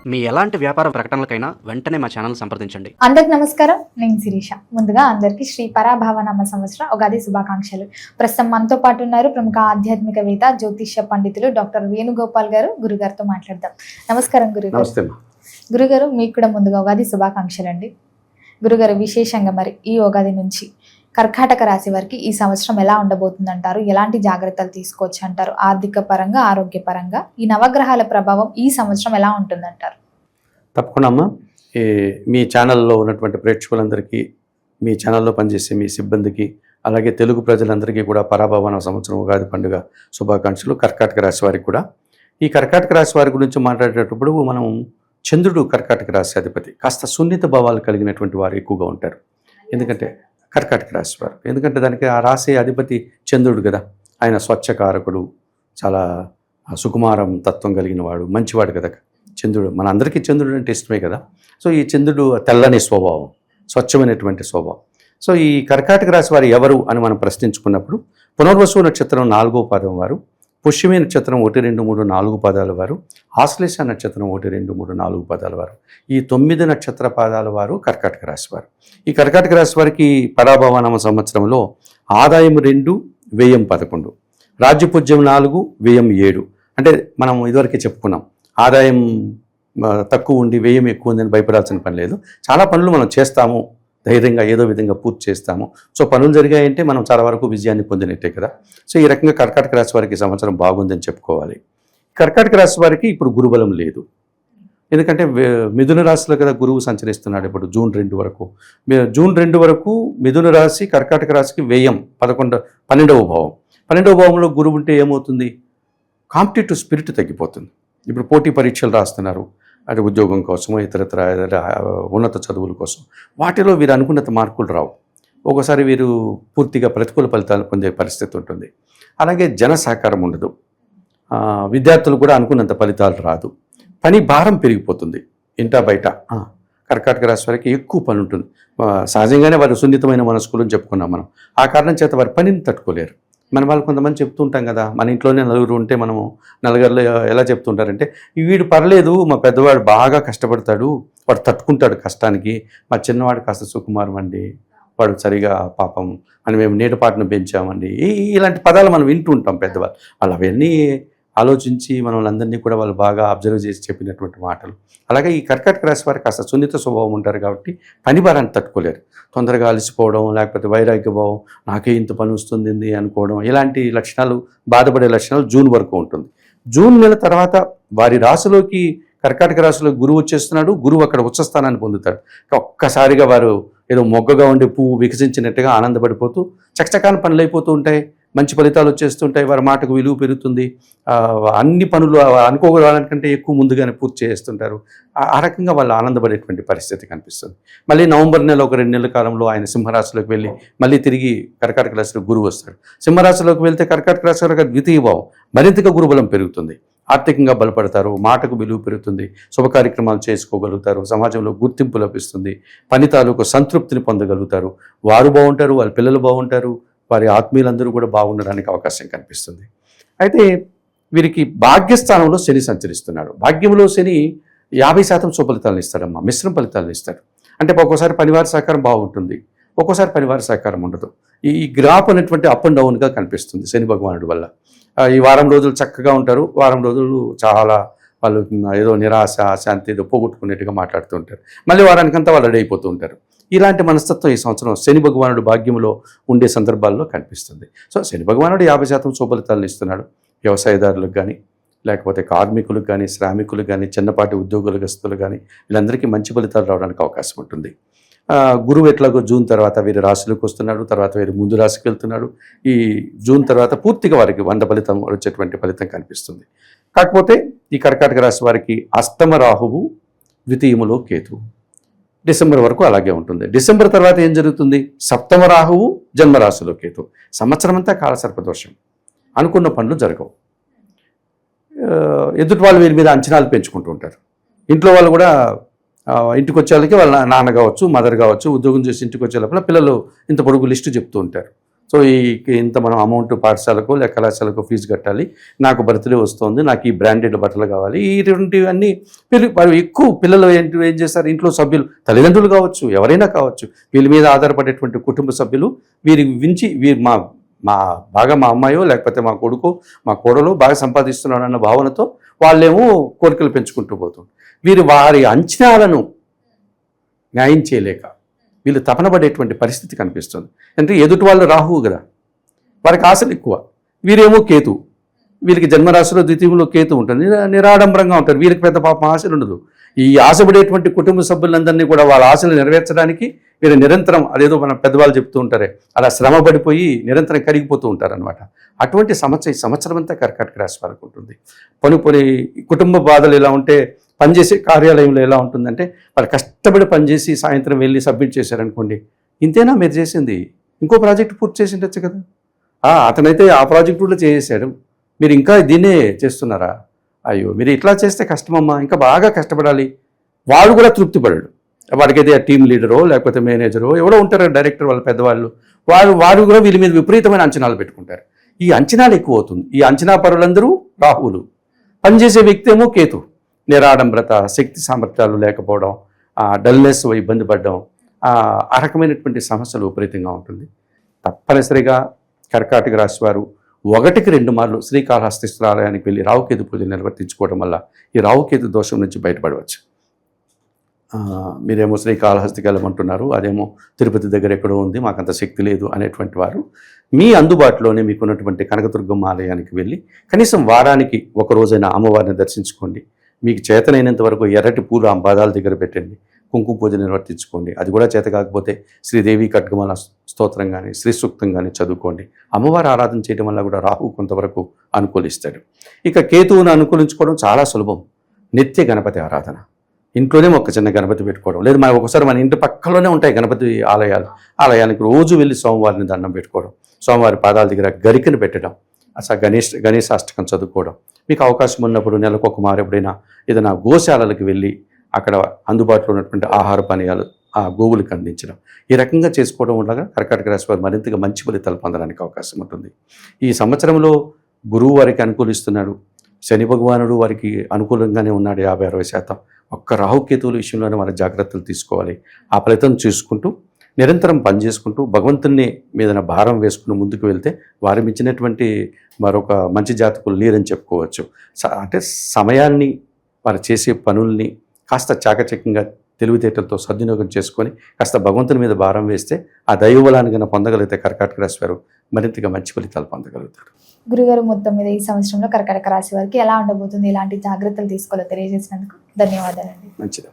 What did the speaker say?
మీ ఎలాంటి వ్యాపార ప్రకటనలకైనా వెంటనే మా ఛానల్ సంప్రదించండి. అందరికి నమస్కారం, నేను శిరీష. ముందుగా అందరికీ శ్రీ పరాభావనామ సంవత్సర ఉగాది శుభాకాంక్షలు. ప్రస్తుతం మనతో పాటు ఉన్నారు ప్రముఖ ఆధ్యాత్మికవేత్త, జ్యోతిష్య పండితులు డాక్టర్ వేణుగోపాల్ గారు. గురుగారితో మాట్లాడదాం. నమస్కారం గురుగారు. గురుగారు, మీకు కూడా ముందుగా ఉగాది శుభాకాంక్షలు అండి. గురుగారు, విశేషంగా మరి ఈ ఉగాది నుంచి కర్కాటక రాశి వారికి ఈ సంవత్సరం ఎలా ఉండబోతుందంటారు? ఎలాంటి జాగ్రత్తలు తీసుకోవచ్చు అంటారు? ఆర్థిక పరంగా, ఆరోగ్యపరంగా ఈ నవగ్రహాల ప్రభావం ఈ సంవత్సరం ఎలా ఉంటుందంటారు? తప్పకుండా అమ్మ, మీ ఛానల్లో ఉన్నటువంటి ప్రేక్షకులందరికీ, మీ ఛానల్లో పనిచేసే మీ సిబ్బందికి, అలాగే తెలుగు ప్రజలందరికీ కూడా పరాభవన సంవత్సరం ఉగాది పండుగ శుభాకాంక్షలు. కర్కాటక రాశి వారికి కూడా. ఈ కర్కాటక రాశి వారి గురించి మాట్లాడేటప్పుడు మనం చంద్రుడు కర్కాటక రాశి అధిపతి, కాస్త సున్నిత భావాలు కలిగినటువంటి వారు ఎక్కువగా ఉంటారు. ఎందుకంటే కర్కాటక రాశి వారు, ఎందుకంటే దానికి ఆ రాశి అధిపతి చంద్రుడు కదా. ఆయన స్వచ్ఛకారకుడు, చాలా సుకుమారం తత్వం కలిగిన వాడు, మంచివాడు కదా చంద్రుడు. మన అందరికీ చంద్రుడు అంటే ఇష్టమే కదా. సో ఈ చంద్రుడు తెల్లని స్వభావం, స్వచ్ఛమైనటువంటి స్వభావం. సో ఈ కర్కాటక రాశి వారు ఎవరు అని మనం ప్రశ్నించుకున్నప్పుడు, పునర్వసు నక్షత్రం 4వ పాదం వారు, పుష్యమి నక్షత్రం 1, 2, 3, 4 పాదాల వారు, ఆశ్లేష నక్షత్రం 1, 2, 3, 4 పాదాల వారు, ఈ 9 నక్షత్ర పాదాల వారు కర్కాటక రాశి వారు. ఈ కర్కాటక రాశి వారికి పరాభవనామ సంవత్సరంలో ఆదాయం 2, వ్యయం 11, రాజ్యపూజ్యం 4, వ్యయం 7. అంటే మనం ఇదివరకే చెప్పుకున్నాం, ఆదాయం తక్కువ ఉండి వ్యయం ఎక్కువ ఉందని భయపడాల్సిన పని లేదు. చాలా పనులు మనం చేస్తాము, ధైర్యంగా ఏదో విధంగా పూర్తి చేస్తాము. సో పనులు జరిగాయంటే మనం చాలా వరకు విజయాన్ని పొందినట్టే కదా. సో ఈ రకంగా కర్కాటక రాశి వారికి సంవత్సరం బాగుందని చెప్పుకోవాలి. కర్కాటక రాశి వారికి ఇప్పుడు గురుబలం లేదు. ఎందుకంటే మిథున రాశిలో కదా గురువు సంచరిస్తున్నాడు ఇప్పుడు జూన్ 2 వరకు. జూన్ 2 వరకు మిథున రాశి కర్కాటక రాశికి వ్యయం 12వ భావం. 12వ భావంలో గురువు ఉంటే ఏమవుతుంది? కాంపిటేటివ్ స్పిరిట్ తగ్గిపోతుంది. ఇప్పుడు పోటీ పరీక్షలు రాస్తున్నారు, అది ఉద్యోగం కోసమో ఇతరత్ర ఉన్నత చదువుల కోసం, వాటిలో వీరు అనుకున్నంత మార్కులు రావు. ఒకసారి వీరు పూర్తిగా ప్రతికూల ఫలితాలు పొందే పరిస్థితి ఉంటుంది. అలాగే జన సహకారం ఉండదు, విద్యార్థులు కూడా అనుకున్నంత ఫలితాలు రాదు, పని భారం పెరిగిపోతుంది. ఇంటా బయట కర్కాటక రాశి వారికి ఎక్కువ పని ఉంటుంది. సహజంగానే వారు సున్నితమైన మనస్కులు అని చెప్పుకున్నాం మనం. ఆ కారణం చేత వారి పనిని తట్టుకోలేరు. మన వాళ్ళు కొంతమంది చెప్తూ ఉంటాం కదా, మన ఇంట్లోనే నలుగురు ఉంటే మనము నలుగురిలో ఎలా చెప్తుంటారంటే, వీడు పర్లేదు, మా పెద్దవాడు బాగా కష్టపడతాడు, వాడు తట్టుకుంటాడు కష్టానికి, మా చిన్నవాడు కాస్త సుకుమారం అండి, వాడు సరిగా పాపం అని మేము నీటపాటును పెంచామండి. ఇలాంటి పదాలు మనం వింటూ ఉంటాం పెద్దవాళ్ళు. వాళ్ళు అవన్నీ ఆలోచించి మనల్ని కూడా వాళ్ళు బాగా అబ్జర్వ్ చేసి చెప్పినటువంటి మాటలు. అలాగే ఈ కర్కాటక రాశి వారికి కాస్త సున్నిత స్వభావం ఉంటారు కాబట్టి పని భారాన్ని తట్టుకోలేరు. తొందరగా అలసిపోవడం, లేకపోతే వైరాగ్య భావం, నాకే ఇంత పని వస్తుంది అనుకోవడం, ఇలాంటి లక్షణాలు, బాధపడే లక్షణాలు జూన్ వరకు ఉంటుంది. జూన్ నెల తర్వాత వారి రాశిలోకి, కర్కాటక రాశిలో గురువు వచ్చేస్తున్నాడు. గురువు అక్కడ ఉచ్చస్థానాన్ని పొందుతాడు. ఒక్కసారిగా వారు ఏదో మొగ్గగా ఉండే పువ్వు వికసించినట్టుగా ఆనందపడిపోతూ చకచకాన పనులు అయిపోతూ ఉంటాయి, మంచి ఫలితాలు వచ్చేస్తుంటాయి, వారి మాటకు విలువ పెరుగుతుంది, అన్ని పనులు అనుకోవడానికంటే ఎక్కువ ముందుగానే పూర్తి చేస్తుంటారు. ఆ రకంగా వాళ్ళు ఆనందపడేటువంటి పరిస్థితి కనిపిస్తుంది. మళ్ళీ నవంబర్ నెల ఒక 2 నెలల కాలంలో ఆయన సింహరాశిలోకి వెళ్ళి మళ్ళీ తిరిగి కర్కాటక రాశిలో గురువు వస్తాడు. సింహరాశిలోకి వెళ్తే కర్కాటక రాశి వారికి ద్వితీయ భావం, మరింతగా గురుబలం పెరుగుతుంది, ఆర్థికంగా బలపడతారు, మాటకు విలువ పెరుగుతుంది, శుభ కార్యక్రమాలు చేసుకోగలుగుతారు, సమాజంలో గుర్తింపు లభిస్తుంది, పని తాలూకు సంతృప్తిని పొందగలుగుతారు, వారు బాగుంటారు, వాళ్ళ పిల్లలు బాగుంటారు, వారి ఆత్మీయులందరూ కూడా బాగుండడానికి అవకాశం కనిపిస్తుంది. అయితే వీరికి భాగ్యస్థానంలో శని సంచరిస్తున్నాడు. భాగ్యంలో శని 50% సుఫలితాలను ఇస్తాడమ్మా, మిశ్రమ ఫలితాలను ఇస్తాడు. అంటే ఒక్కోసారి పనివారి సహకారం బాగుంటుంది, ఒక్కోసారి పనివారి సహకారం ఉండదు. ఈ గ్రాఫ్ అనేటువంటి అప్ అండ్ డౌన్గా కనిపిస్తుంది శని భగవానుడి వల్ల. ఈ వారం రోజులు చక్కగా ఉంటారు, వారం రోజులు చాలా వాళ్ళు ఏదో నిరాశ, శాంతి ఏదో పోగొట్టుకునేట్టుగా మాట్లాడుతూ ఉంటారు, మళ్ళీ వారానికంతా వాళ్ళు రెడీ అయిపోతూ ఉంటారు. ఇలాంటి మనస్తత్వం ఈ సంవత్సరం శని భగవానుడు భాగ్యంలో ఉండే సందర్భాల్లో కనిపిస్తుంది. సో శని భగవానుడు 50% శుభఫలితాలను ఇస్తున్నాడు. వ్యవసాయదారులకు కానీ, లేకపోతే కార్మికులకు కానీ, శ్రామికులకు కానీ, చిన్నపాటి ఉద్యోగస్తులు కానీ, వీళ్ళందరికీ మంచి ఫలితాలు రావడానికి అవకాశం ఉంటుంది. గురువు ఎట్లాగో జూన్ తర్వాత వీరి రాశిలోకి వస్తున్నాడు, తర్వాత వీరి ముందు రాశికి వెళ్తున్నాడు. ఈ జూన్ తర్వాత పూర్తిగా వారికి 100 ఫలితం వచ్చేటువంటి ఫలితం కనిపిస్తుంది. కాకపోతే ఈ కర్కాటక రాశి వారికి అష్టమ రాహువు, ద్వితీయములో కేతువు, డిసెంబర్ వరకు అలాగే ఉంటుంది. డిసెంబర్ తర్వాత ఏం జరుగుతుంది? సప్తమ రాహువు, జన్మరాశిలో కేతు. సంవత్సరం అంతా కాలసర్పదోషం, అనుకున్న పనులు జరగవు. ఎదుటి వాళ్ళు వీరి మీద అంచనాలు పెంచుకుంటూ ఉంటారు. ఇంట్లో వాళ్ళు కూడా ఇంటికి వచ్చే వాళ్ళకి వాళ్ళ నాన్న కావచ్చు, మదర్ కావచ్చు, ఉద్యోగం చేసి ఇంటికి వచ్చే లోపల పిల్లలు ఇంత పొడుగు లిస్టు చెప్తూ ఉంటారు. సో ఇంత మనం అమౌంట్ పాఠశాలకు లేక కళాశాలకు ఫీజు కట్టాలి, నాకు బర్త్డే వస్తుంది, నాకు ఈ బ్రాండెడ్ బట్టలు కావాలి, ఇటువంటివన్నీ వాళ్ళు ఎక్కువ పిల్లలు ఏం చేస్తారు, ఇంట్లో సభ్యులు తల్లిదండ్రులు కావచ్చు, ఎవరైనా కావచ్చు, వీళ్ళ మీద ఆధారపడేటువంటి కుటుంబ సభ్యులు వీరు మా బాగా మా అమ్మాయో లేకపోతే మా కొడుకో మా కోడలో బాగా సంపాదిస్తున్నాడు అన్న భావనతో వాళ్ళేమో కోరికలు పెంచుకుంటూ పోతారు. వారి అంచనాలను న్యాయం చేయలేక వీళ్ళు తపన పడేటువంటి పరిస్థితి కనిపిస్తుంది. అంటే ఎదుటి వాళ్ళు రాహువు కదా, వారికి ఆశలు ఎక్కువ, వీరేమో కేతు, వీరికి జన్మరాశిలో ద్వితీయంలో కేతు ఉంటుంది, నిరాడంబరంగా ఉంటారు, వీరికి పెద్ద పాపం ఆశలు ఉండదు. ఈ ఆశపడేటువంటి కుటుంబ సభ్యులందరినీ కూడా వాళ్ళ ఆశలు నెరవేర్చడానికి వీరు నిరంతరం అదేదో మన పెద్దవాళ్ళు చెప్తూ ఉంటారే అలా శ్రమ పడిపోయి నిరంతరం కరిగిపోతూ ఉంటారనమాట. అటువంటి సంవత్సరం అంతా కర్కాటక రాశి వారికి ఉంటుంది. పని కుటుంబ బాధలు ఎలా ఉంటే పనిచేసే కార్యాలయంలో ఎలా ఉంటుందంటే వాళ్ళు కష్టపడి పనిచేసి సాయంత్రం వెళ్ళి సబ్మిట్ చేశారనుకోండి, ఇంతేనా మీరు చేసింది, ఇంకో ప్రాజెక్ట్ పూర్తి చేసి ఉండొచ్చు కదా, అతనైతే ఆ ప్రాజెక్ట్ కూడా చేసేసాడు, మీరు ఇంకా దీన్నే చేస్తున్నారా, అయ్యో మీరు ఇట్లా చేస్తే కష్టమమ్మా, ఇంకా బాగా కష్టపడాలి. వాడు కూడా తృప్తి పడాడు, వాడికైతే ఆ టీం లీడరో లేకపోతే మేనేజరో ఎవరో ఉంటారు డైరెక్టర్ వాళ్ళ పెద్దవాళ్ళు, వారు కూడా వీళ్ళ మీద విపరీతమైన అంచనాలు పెట్టుకుంటారు. ఈ అంచనాలు ఎక్కువ అవుతుంది. ఈ అంచనా పరులందరూ రాహువులు, పనిచేసే వ్యక్తి ఏమో కేతు, నిరాడంబరత, శక్తి సామర్థ్యాలు లేకపోవడం, డల్నెస్ ఇబ్బంది పడడం, ఆ రకమైనటువంటి సమస్యలు విపరీతంగా ఉంటుంది. తప్పనిసరిగా కర్కాటక రాశి వారు 1కి 2 మార్లు శ్రీకాళహస్తీశ్వర ఆలయానికి వెళ్ళి రావుకేతు పూజ నిర్వర్తించుకోవడం వల్ల ఈ రావుకేతు దోషం నుంచి బయటపడవచ్చు. మీరేమో శ్రీకాళహస్తికి వెళ్ళమంటున్నారు, అదేమో తిరుపతి దగ్గర ఎక్కడో ఉంది, మాకంత శక్తి లేదు అనేటువంటి వారు మీ అందుబాటులోనే మీకున్నటువంటి కనకదుర్గమ్మ ఆలయానికి వెళ్ళి కనీసం వారానికి ఒక రోజైనా అమ్మవారిని దర్శించుకోండి. మీకు చేతనైనంత వరకు ఎర్రటి పూలు ఆ పాదాల దగ్గర పెట్టండి, కుంకుమ పూజ నిర్వర్తించుకోండి. అది కూడా చేత కాకపోతే శ్రీదేవి ఖడ్గమాల స్తోత్రం కానీ శ్రీ సూక్తం కానీ చదువుకోండి. అమ్మవారి ఆరాధన చేయడం వల్ల కూడా రాహు కొంతవరకు అనుకూలిస్తాడు. ఇక కేతువును అనుకూలించుకోవడం చాలా సులభం. నిత్య గణపతి ఆరాధన, ఇంట్లోనే ఒక చిన్న గణపతి పెట్టుకోవడం, లేదు ఒకసారి మన ఇంటి పక్కలోనే ఉంటాయి గణపతి ఆలయానికి రోజు వెళ్ళి సోమవారిని దండం పెట్టుకోవడం, సోమవారి పాదాల దగ్గర గరికను పెట్టడం, అసలు గణేశాష్టకం చదువుకోవడం. మీకు అవకాశం ఉన్నప్పుడు నెలకు ఒక మారు ఎప్పుడైనా ఏదైనా గోశాలలకు వెళ్ళి అక్కడ అందుబాటులో ఉన్నటువంటి ఆహార పానీయాలు ఆ గోవులకు అందించడం, ఈ రకంగా చేసుకోవడం వల్ల కర్కాటక రాశి వారు మరింతగా మంచి ఫలితాలు పొందడానికి అవకాశం ఉంటుంది. ఈ సంవత్సరంలో గురువు వారికి అనుకూలిస్తున్నాడు, శని భగవానుడు వారికి అనుకూలంగానే ఉన్నాడు 50-60%. ఒక్క రాహుకేతువుల విషయంలోనే వారి జాగ్రత్తలు తీసుకోవాలి. ఆ ఫలితం చూసుకుంటూ నిరంతరం పనిచేసుకుంటూ భగవంతుని మీద భారం వేసుకుని ముందుకు వెళ్తే వారి మించినటువంటి మరొక మంచి జాతకులు లేరని చెప్పుకోవచ్చు. అంటే సమయాన్ని వారు చేసే పనుల్ని కాస్త చాకచక్యంగా తెలివితేటలతో సద్వినియోగం చేసుకొని కాస్త భగవంతుని మీద భారం వేస్తే ఆ దైవబలాన్ని కన్నా పొందగలిగితే కర్కాటక రాశి వారు మరింతగా మంచి ఫలితాలు పొందగలుగుతారు. గురుగారు, మొత్తం మీద ఈ సంవత్సరంలో కర్కాటక రాశి వారికి ఎలా ఉండబోతుంది, ఎలాంటి జాగ్రత్తలు తీసుకోవాలో తెలియజేసినందుకు ధన్యవాదాలండి. మంచిది.